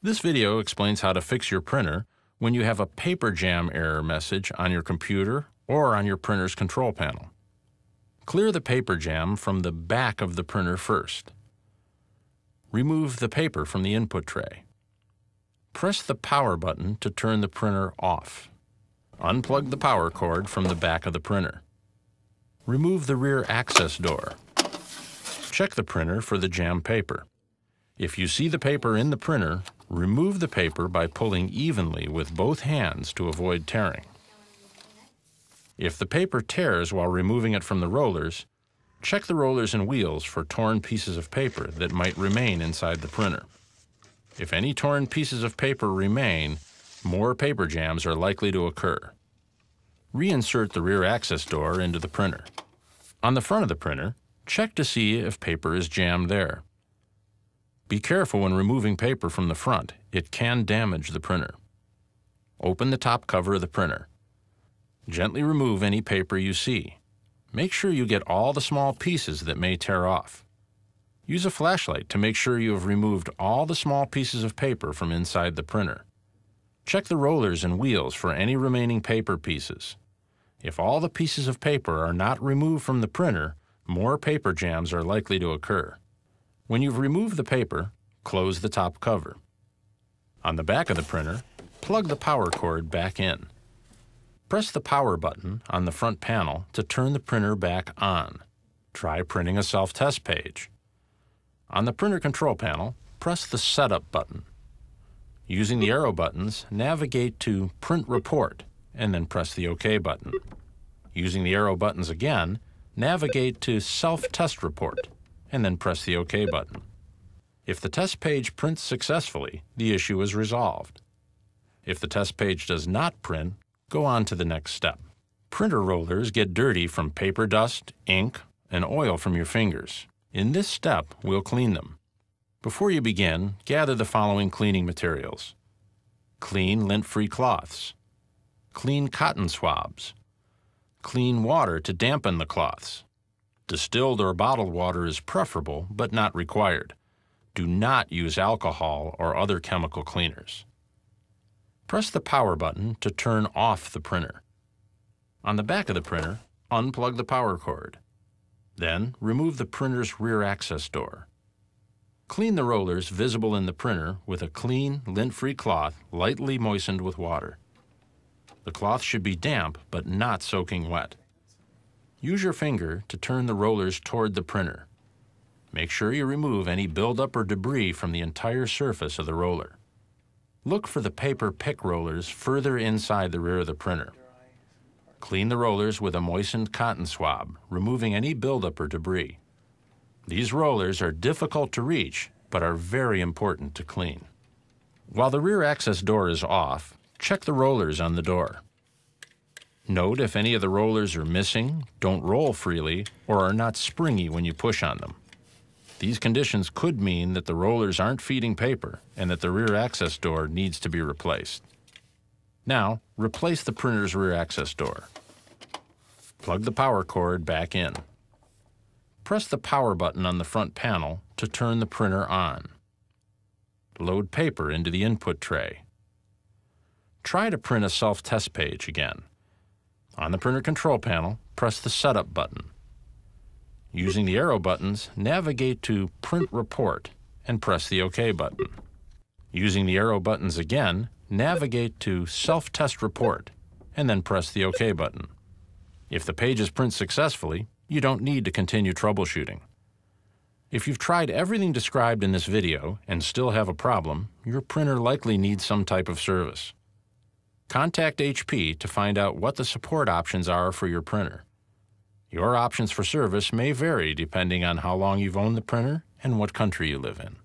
This video explains how to fix your printer when you have a paper jam error message on your computer or on your printer's control panel. Clear the paper jam from the back of the printer first. Remove the paper from the input tray. Press the power button to turn the printer off. Unplug the power cord from the back of the printer. Remove the rear access door. Check the printer for the jammed paper. If you see the paper in the printer, remove the paper by pulling evenly with both hands to avoid tearing. If the paper tears while removing it from the rollers, check the rollers and wheels for torn pieces of paper that might remain inside the printer. If any torn pieces of paper remain, more paper jams are likely to occur. Reinsert the rear access door into the printer. On the front of the printer, check to see if paper is jammed there. Be careful when removing paper from the front. It can damage the printer. Open the top cover of the printer. Gently remove any paper you see. Make sure you get all the small pieces that may tear off. Use a flashlight to make sure you have removed all the small pieces of paper from inside the printer. Check the rollers and wheels for any remaining paper pieces. If all the pieces of paper are not removed from the printer, more paper jams are likely to occur. When you've removed the paper, close the top cover. On the back of the printer, plug the power cord back in. Press the power button on the front panel to turn the printer back on. Try printing a self-test page. On the printer control panel, press the Setup button. Using the arrow buttons, navigate to Print Report and then press the OK button. Using the arrow buttons again, navigate to Self-Test Report and then press the OK button. If the test page prints successfully, the issue is resolved. If the test page does not print, go on to the next step. Printer rollers get dirty from paper dust, ink, and oil from your fingers. In this step, we'll clean them. Before you begin, gather the following cleaning materials: clean lint-free cloths, clean cotton swabs, clean water to dampen the cloths. Distilled or bottled water is preferable but not required. Do not use alcohol or other chemical cleaners. Press the power button to turn off the printer. On the back of the printer, unplug the power cord. Then, remove the printer's rear access door. Clean the rollers visible in the printer with a clean, lint-free cloth lightly moistened with water. The cloth should be damp but not soaking wet. Use your finger to turn the rollers toward the printer. Make sure you remove any buildup or debris from the entire surface of the roller. Look for the paper pick rollers further inside the rear of the printer. Clean the rollers with a moistened cotton swab, removing any buildup or debris. These rollers are difficult to reach, but are very important to clean. While the rear access door is off, check the rollers on the door. Note if any of the rollers are missing, don't roll freely, or are not springy when you push on them. These conditions could mean that the rollers aren't feeding paper and that the rear access door needs to be replaced. Now, replace the printer's rear access door. Plug the power cord back in. Press the power button on the front panel to turn the printer on. Load paper into the input tray. Try to print a self-test page again. On the printer control panel, press the Setup button. Using the arrow buttons, navigate to Print Report and press the OK button. Using the arrow buttons again, navigate to Self-Test Report and then press the OK button. If the pages print successfully, you don't need to continue troubleshooting. If you've tried everything described in this video and still have a problem, your printer likely needs some type of service. Contact HP to find out what the support options are for your printer. Your options for service may vary depending on how long you've owned the printer and what country you live in.